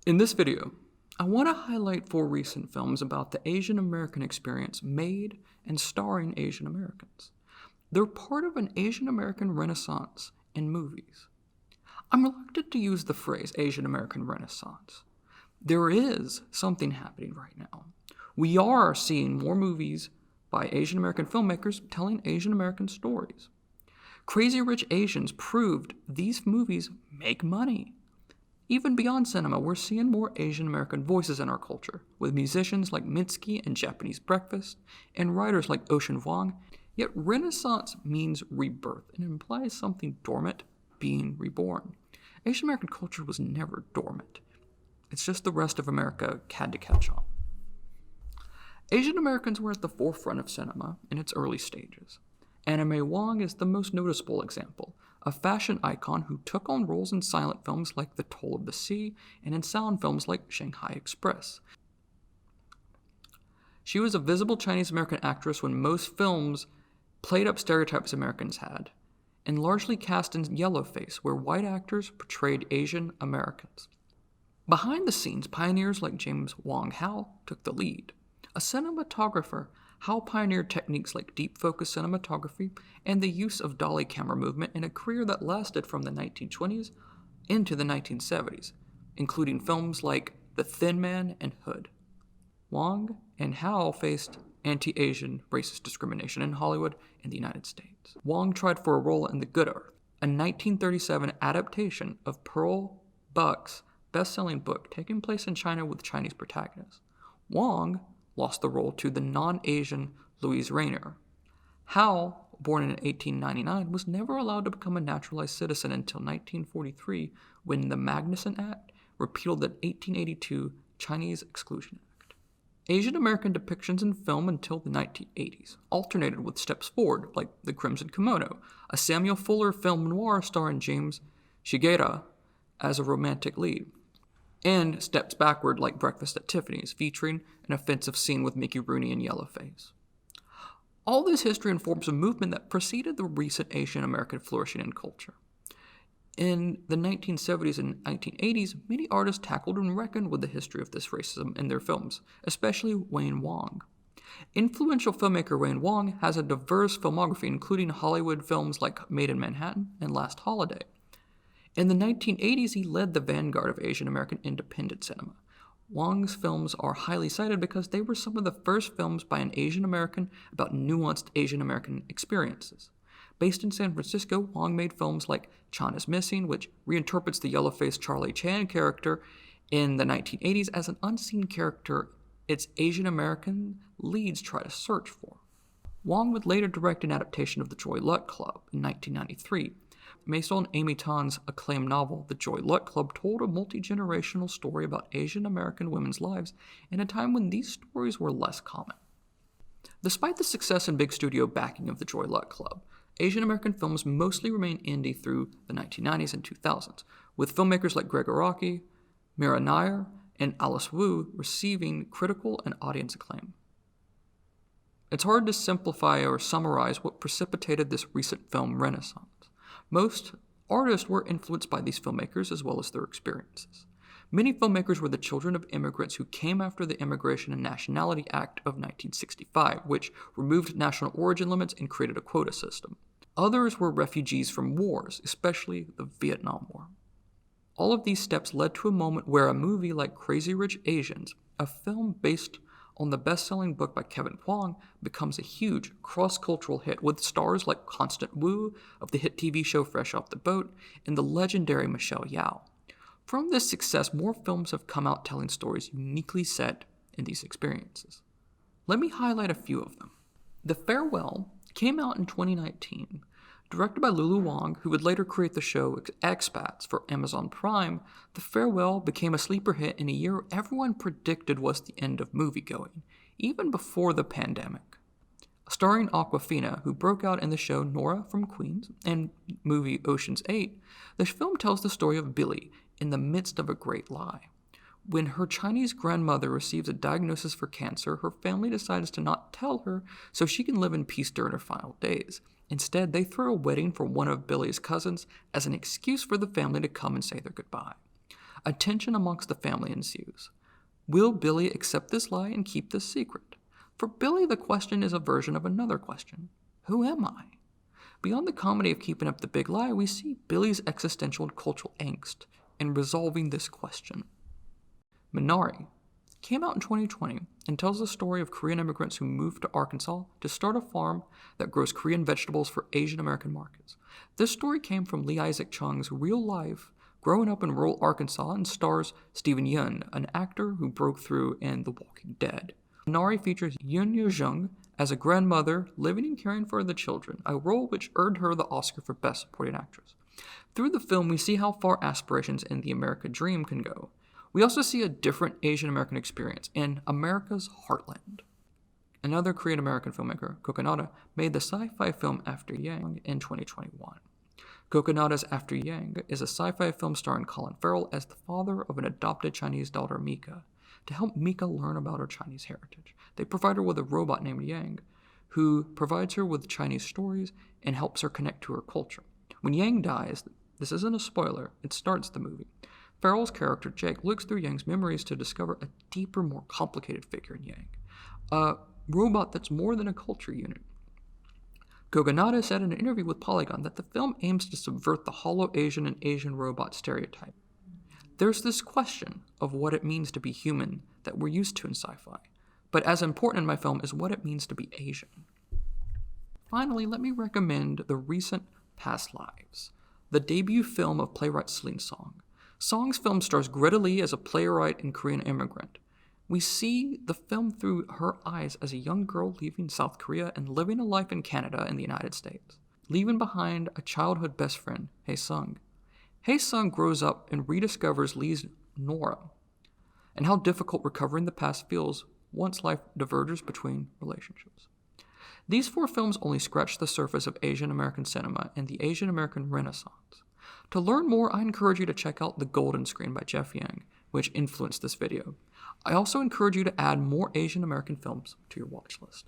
In this video, I want to highlight 4 recent films about the Asian American experience made and starring Asian Americans. They're part of an Asian American renaissance in movies. I'm reluctant to use the phrase Asian American renaissance. There is something happening right now. We are seeing more movies by Asian American filmmakers telling Asian American stories. Crazy Rich Asians proved these movies make money. Even beyond cinema, we're seeing more Asian American voices in our culture, with musicians like Mitski and Japanese Breakfast, and writers like Ocean Vuong. Yet Renaissance means rebirth, and implies something dormant being reborn. Asian American culture was never dormant. It's just the rest of America had to catch on. Asian Americans were at the forefront of cinema in its early stages. Anna May Wong is the most noticeable example, a fashion icon who took on roles in silent films like The Toll of the Sea and in sound films like Shanghai Express. She was a visible Chinese American actress when most films played up stereotypes Americans had, and largely cast in yellowface, where white actors portrayed Asian Americans. Behind the scenes, pioneers like James Wong Howe took the lead. A cinematographer, Howe pioneered techniques like deep focus cinematography and the use of dolly camera movement in a career that lasted from the 1920s into the 1970s, including films like The Thin Man and Hood. Wong and Howe faced anti-Asian racist discrimination in Hollywood and the United States. Wong tried for a role in The Good Earth, a 1937 adaptation of Pearl Buck's best-selling book taking place in China with Chinese protagonists. Wong lost the role to the non-Asian Louise Rainer. Howe, born in 1899, was never allowed to become a naturalized citizen until 1943, when the Magnuson Act repealed the 1882 Chinese Exclusion Act. Asian American depictions in film until the 1980s alternated with steps forward, like The Crimson Kimono, a Samuel Fuller film noir starring James Shigera as a romantic lead, and steps backward like Breakfast at Tiffany's, featuring an offensive scene with Mickey Rooney in yellowface. All this history informs a movement that preceded the recent Asian American flourishing in culture. In the 1970s and 1980s, many artists tackled and reckoned with the history of this racism in their films, especially Wayne Wong. Influential filmmaker Wayne Wong has a diverse filmography, including Hollywood films like Made in Manhattan and Last Holiday. In the 1980s, he led the vanguard of Asian American independent cinema. Wong's films are highly cited because they were some of the first films by an Asian American about nuanced Asian American experiences. Based in San Francisco, Wong made films like Chan is Missing, which reinterprets the yellow-faced Charlie Chan character in the 1980s as an unseen character its Asian American leads try to search for. Wong would later direct an adaptation of The Joy Luck Club in 1993. Based on Amy Tan's acclaimed novel, The Joy Luck Club told a multi-generational story about Asian American women's lives in a time when these stories were less common. Despite the success and big studio backing of The Joy Luck Club, Asian American films mostly remained indie through the 1990s and 2000s, with filmmakers like Greg Araki, Mira Nair, and Alice Wu receiving critical and audience acclaim. It's hard to simplify or summarize what precipitated this recent film renaissance. Most artists were influenced by these filmmakers as well as their experiences. Many filmmakers were the children of immigrants who came after the Immigration and Nationality Act of 1965, which removed national origin limits and created a quota system. Others were refugees from wars, especially the Vietnam War. All of these steps led to a moment where a movie like Crazy Rich Asians, a film based on the best-selling book by Kevin Kwan, becomes a huge cross-cultural hit with stars like Constant Wu of the hit TV show Fresh Off the Boat and the legendary Michelle Yeoh. From this success, more films have come out telling stories uniquely set in these experiences. Let me highlight a few of them. The Farewell came out in 2019. Directed by Lulu Wang, who would later create the show Expats for Amazon Prime, The Farewell became a sleeper hit in a year everyone predicted was the end of moviegoing, even before the pandemic. Starring Awkwafina, who broke out in the show Nora from Queens and movie Ocean's 8, the film tells the story of Billy in the midst of a great lie. When her Chinese grandmother receives a diagnosis for cancer, her family decides to not tell her so she can live in peace during her final days. Instead, they throw a wedding for one of Billy's cousins as an excuse for the family to come and say their goodbye. A tension amongst the family ensues. Will Billy accept this lie and keep this secret? For Billy, the question is a version of another question. Who am I? Beyond the comedy of keeping up the big lie, we see Billy's existential and cultural angst in resolving this question. Minari came out in 2020 and tells the story of Korean immigrants who moved to Arkansas to start a farm that grows Korean vegetables for Asian American markets. This story came from Lee Isaac Chung's real life growing up in rural Arkansas and stars Steven Yeun, an actor who broke through in The Walking Dead. Minari features Yoon Yoo-jung as a grandmother living and caring for the children, a role which earned her the Oscar for Best Supporting Actress. Through the film, we see how far aspirations in the America dream can go. We also see a different Asian American experience in America's heartland. Another Korean American filmmaker, Kokonada, made the sci-fi film After Yang in 2021. Kokonada's After Yang is a sci-fi film starring Colin Farrell as the father of an adopted Chinese daughter, Mika. To help Mika learn about her Chinese heritage, they provide her with a robot named Yang, who provides her with Chinese stories and helps her connect to her culture. When Yang dies, this isn't a spoiler, it starts the movie. Farrell's character, Jake, looks through Yang's memories to discover a deeper, more complicated figure in Yang, a robot that's more than a culture unit. Kogonada said in an interview with Polygon that the film aims to subvert the hollow Asian and Asian robot stereotype. There's this question of what it means to be human that we're used to in sci-fi, but as important in my film is what it means to be Asian. Finally, let me recommend the recent Past Lives, the debut film of playwright Celine Song. Song's film stars Greta Lee as a playwright and Korean immigrant. We see the film through her eyes as a young girl leaving South Korea and living a life in Canada and the United States, leaving behind a childhood best friend, Hae-sung. Hae-sung grows up and rediscovers Lee's Nora, and how difficult recovering the past feels once life diverges between relationships. These 4 films only scratch the surface of Asian American cinema and the Asian American Renaissance. To learn more, I encourage you to check out The Golden Screen by Jeff Yang, which influenced this video. I also encourage you to add more Asian American films to your watch list.